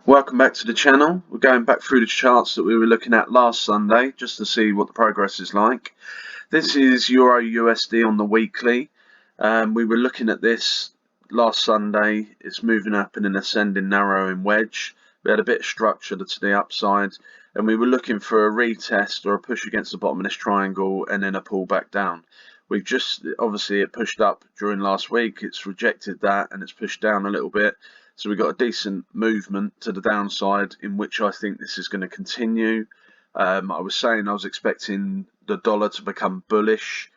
Welcome back to the channel. We're going back through the charts that we were looking at last Sunday just to see what the progress is like. This is Euro USD on the weekly. We were looking at this last Sunday. It's moving up in an ascending narrowing wedge. We had a bit of structure to the upside, and we were looking for a retest or a push against the bottom of this triangle and then a pull back down. We've just, obviously it pushed up during last week, it's rejected that and it's pushed down a little bit. So we've got a decent movement to the downside in which I think this is going to continue. I was saying I was expecting the dollar to become bullish.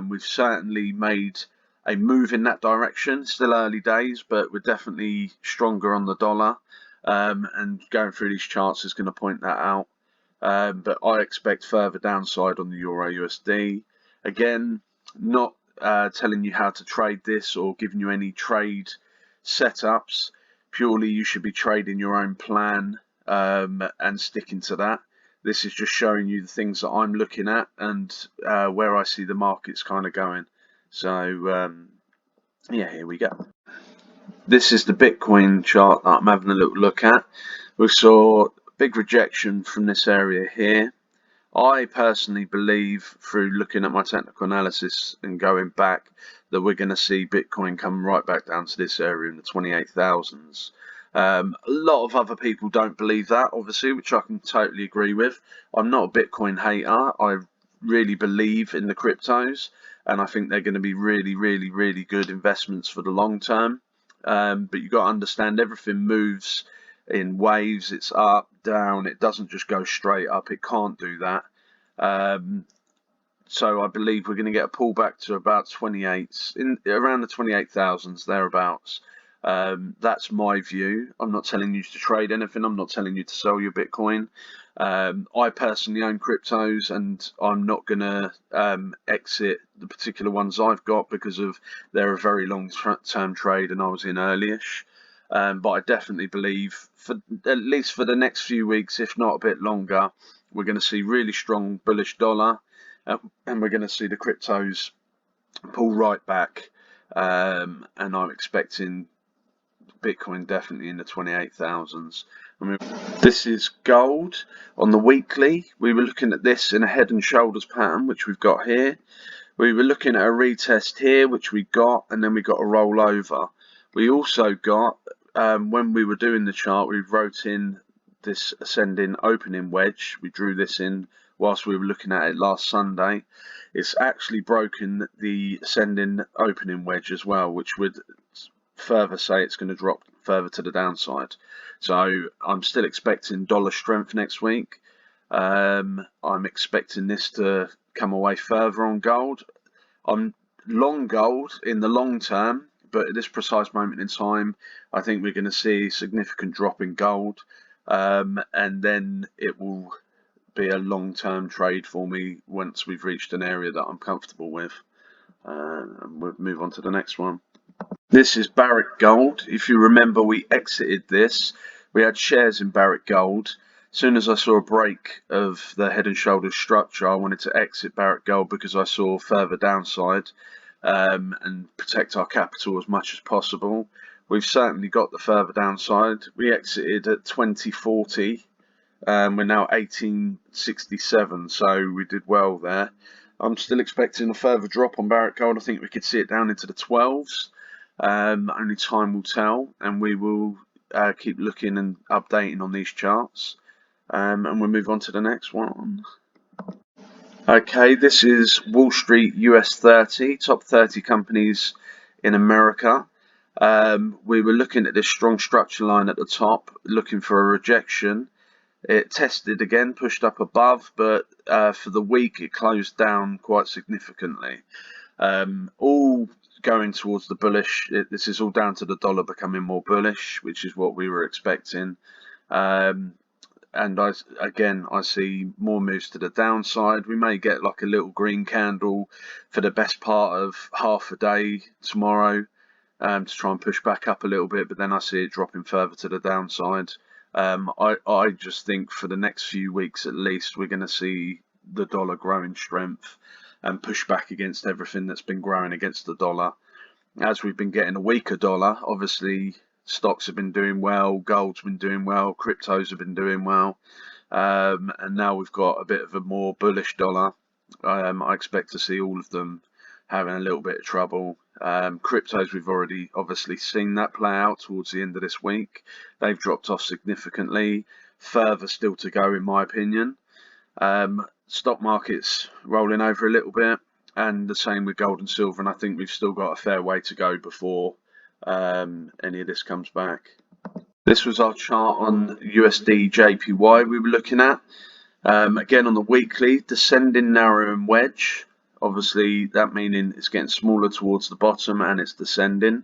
We've certainly made a move in that direction. Still early days, but we're definitely stronger on the dollar. And going through these charts is going to point that out. But I expect further downside on the Euro USD. Again, not telling you how to trade this or giving you any trade setups. Purely you should be trading your own plan and sticking to that. This is just showing you the things that I'm looking at and where I see the markets kind of going. So yeah, here we go. This is the Bitcoin chart that I'm having a little look at. We saw big rejection from this area here. I personally believe, through looking at my technical analysis and going back, that we're going to see Bitcoin come right back down to this area in the 28,000s. A lot of other people don't believe that, obviously, which I can totally agree with. I'm not a Bitcoin hater. I really believe in the cryptos, and I think they're going to be really good investments for the long term. But you've got to understand everything moves in waves. It's up, down. It doesn't just go straight up. It can't do that. So I believe we're going to get a pullback to about 28, around the 28,000s thereabouts. That's my view. I'm not telling you to trade anything. I'm not telling you to sell your Bitcoin. I personally own cryptos, and I'm not going to exit the particular ones I've got because of they're a very long-term trade, and I was in earlyish. But I definitely believe, for at least for the next few weeks, if not a bit longer, we're going to see really strong bullish dollar, and we're going to see the cryptos pull right back. And I'm expecting Bitcoin definitely in the 28,000s. I mean, this is gold on the weekly. We were looking at this in a head and shoulders pattern, which we've got here. We were looking at a retest here, which we got, and then we got a rollover. We also got, when we were doing the chart, we wrote in this ascending opening wedge. We drew this in whilst we were looking at it last Sunday. It's actually broken the ascending opening wedge as well, which would further say it's going to drop further to the downside. So I'm still expecting dollar strength next week. I'm expecting this to come away further on gold. I'm long gold in the long term, but at this precise moment in time, I think we're going to see a significant drop in gold, and then it will be a long-term trade for me once we've reached an area that I'm comfortable with. And we'll move on to the next one. This is Barrick Gold. If you remember, we exited this. We had shares in Barrick Gold. As soon as I saw a break of the head and shoulders structure, I wanted to exit Barrick Gold because I saw further downside and protect our capital as much as possible. We've certainly got the further downside. We exited at 2040. We're now 1867, so we did well there. I'm still expecting a further drop on Barrick Gold. I think we could see it down into the 12s. Only time will tell, and we will keep looking and updating on these charts. And we'll move on to the next one. Okay, this is Wall Street US 30, top 30 companies in America. We were looking at this strong structure line at the top, looking for a rejection. It tested again, pushed up above, but for the week it closed down quite significantly. All going towards the bullish. This is all down to the dollar becoming more bullish, which is what we were expecting. And I see more moves to the downside. We may get like a little green candle for the best part of half a day tomorrow to try and push back up a little bit, but then I see it dropping further to the downside. I just think for the next few weeks at least, we're going to see the dollar grow in strength and push back against everything that's been growing against the dollar. As we've been getting a weaker dollar, obviously Stocks have been doing well, gold's been doing well, cryptos have been doing well, and now we've got a bit of a more bullish dollar. I expect to see all of them having a little bit of trouble. Cryptos, we've already obviously seen that play out towards the end of this week. They've dropped off significantly. Further still to go, in my opinion. Stock market's rolling over a little bit, and the same with gold and silver, and I think we've still got a fair way to go before any of this comes back. This was our chart on USD JPY we were looking at. Again, on the weekly, descending, narrowing wedge. Obviously, that meaning it's getting smaller towards the bottom and it's descending.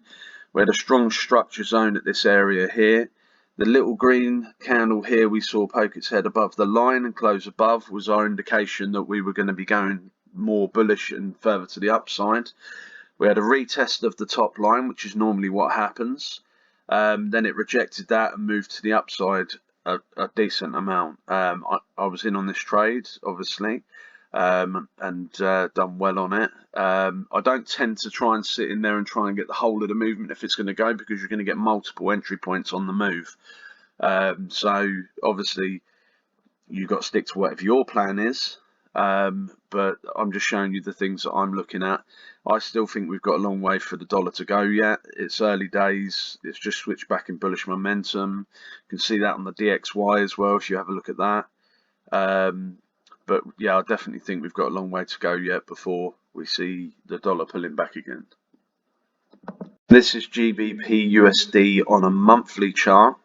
We had a strong structure zone at this area here. The little green candle here we saw poke its head above the line and close above was our indication that we were going to be going more bullish and further to the upside. We had a retest of the top line, which is normally what happens. Then it rejected that and moved to the upside a decent amount. I was in on this trade, obviously, and done well on it. I don't tend to try and sit in there and try and get the whole of the movement if it's going to go, because you're going to get multiple entry points on the move. So obviously you've got to stick to whatever your plan is. But I'm just showing you the things that I'm looking at. I still think we've got a long way for the dollar to go yet. It's early days. It's just switched back in bullish momentum. You can see that on the DXY as well if you have a look at that. But yeah, I definitely think we've got a long way to go yet before we see the dollar pulling back again. This is GBP USD on a monthly chart.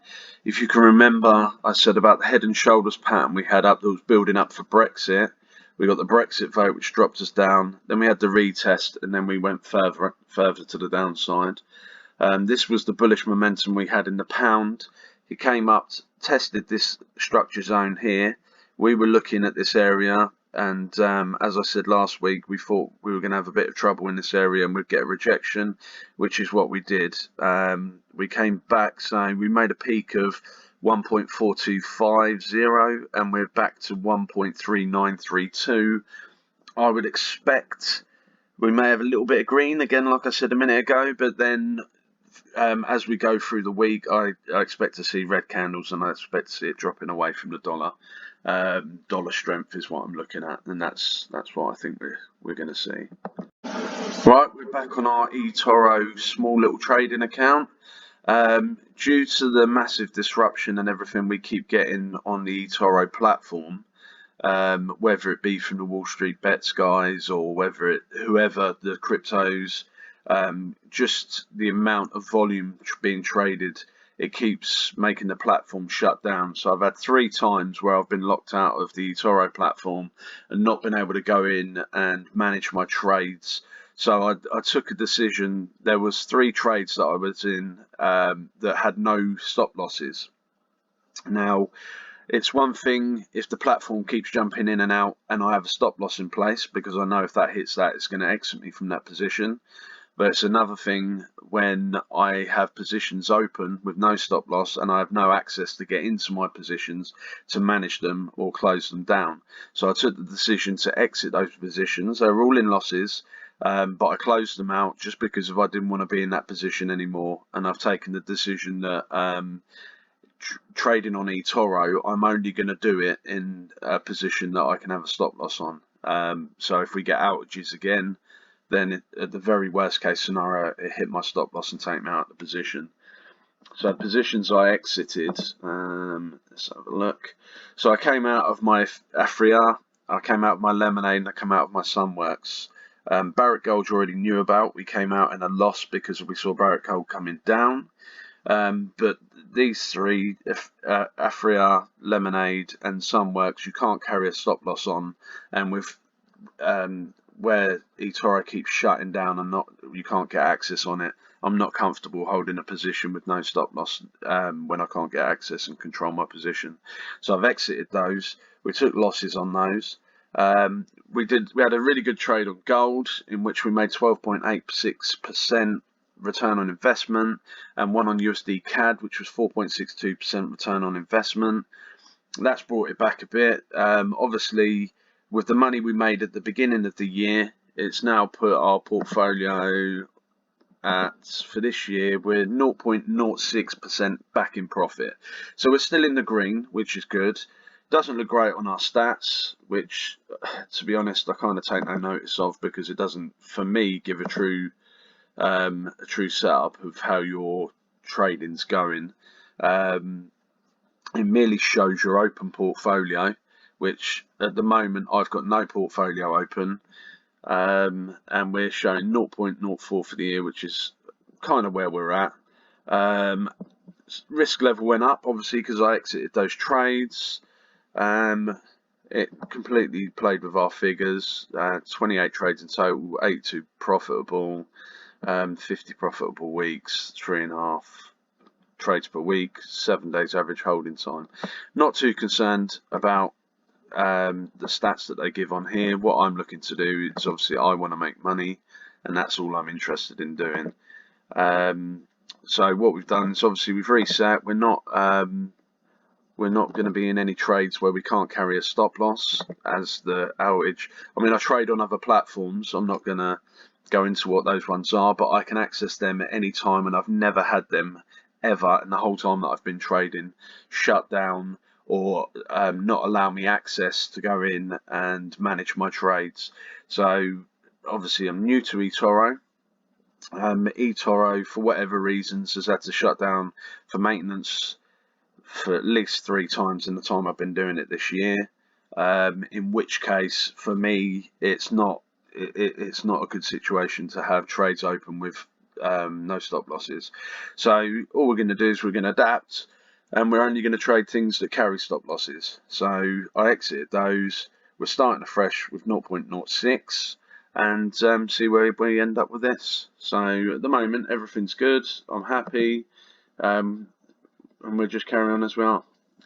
If you can remember, I said about the head and shoulders pattern we had up that was building up for Brexit. We got the Brexit vote, which dropped us down. Then we had the retest, and then we went further to the downside. This was the bullish momentum we had in the pound. It came up, tested this structure zone here. We were looking at this area, and as I said last week, we thought we were going to have a bit of trouble in this area and we'd get a rejection, which is what we did. We came back, so we made a peak of 1.4250 and we're back to 1.3932. I would expect we may have a little bit of green again, like I said a minute ago, but then as we go through the week, I expect to see red candles and I expect to see it dropping away from the dollar. Dollar strength is what I'm looking at, and that's what I think we're going to see. Right, we're back on our Etoro small little trading account. Due to the massive disruption and everything we keep getting on the Etoro platform, whether it be from the Wall Street Bets guys or whoever the cryptos, just the amount of volume being traded, it keeps making the platform shut down. So I've had 3 times where I've been locked out of the Etoro platform and not been able to go in and manage my trades. So I took a decision. There was 3 trades that I was in that had no stop losses. Now, it's one thing if the platform keeps jumping in and out and I have a stop loss in place, because I know if that hits that, it's going to exit me from that position. But it's another thing when I have positions open with no stop loss and I have no access to get into my positions to manage them or close them down. So I took the decision to exit those positions. They were all in losses, but I closed them out just because I didn't want to be in that position anymore. And I've taken the decision that trading on Etoro, I'm only going to do it in a position that I can have a stop loss on. So if we get outages again, then at the very worst case scenario, it hit my stop loss and take me out of the position. So positions I exited, let's have a look. So I came out of my Afria, I came out of my Lemonade, and I came out of my Sunworks. Barrick Gold you already knew about. We came out in a loss because we saw Barrick Gold coming down. But these 3, Afria, Lemonade, and Sunworks, you can't carry a stop loss on, and with where Etoro keeps shutting down and you can't get access on it, I'm not comfortable holding a position with no stop loss when I can't get access and control my position. So I've exited those. We took losses on those. We had a really good trade on gold in which we made 12.86% return on investment, and one on USD CAD which was 4.62% return on investment. That's brought it back a bit. Obviously, with the money we made at the beginning of the year, it's now put our portfolio at, for this year, we're 0.06% back in profit. So we're still in the green, which is good. Doesn't look great on our stats, which, to be honest, I kind of take no notice of, because it doesn't, for me, give a true setup of how your trading's going. It merely shows your open portfolio, which at the moment I've got no portfolio open, and we're showing 0.04 for the year, which is kind of where we're at. Risk level went up, obviously, because I exited those trades. It completely played with our figures. 28 trades in total, 82 profitable, 50 profitable weeks, 3.5 trades per week, 7 days average holding time. Not too concerned about the stats that they give on here. What I'm looking to do is, obviously, I want to make money, and that's all I'm interested in doing. So what we've done is, obviously, we've reset. We're not going to be in any trades where we can't carry a stop loss as the outage. I mean, I trade on other platforms. I'm not going to go into what those ones are, but I can access them at any time, and I've never had them ever in the whole time that I've been trading shut down or not allow me access to go in and manage my trades. So obviously I'm new to Etoro. Etoro, for whatever reasons, has had to shut down for maintenance for at least 3 times in the time I've been doing it this year. In which case, for me, it's not a good situation to have trades open with no stop losses. So all we're going to do is we're going to adapt, and we're only going to trade things that carry stop losses. So I exited those. We're starting afresh with 0.06 and see where we end up with this. So at the moment, everything's good. I'm happy, and we'll just carry on as we are.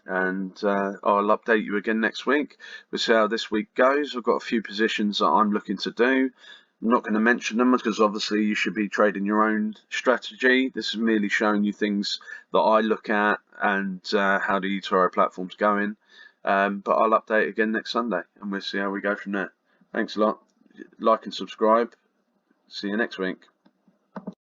And I'll update you again next week. We'll see how this week goes. I've got a few positions that I'm looking to do. I'm not going to mention them because obviously you should be trading your own strategy. This is merely showing you things that I look at and how the Etoro platform's going. But I'll update again next Sunday, and we'll see how we go from there. Thanks a lot. Like and subscribe. See you next week.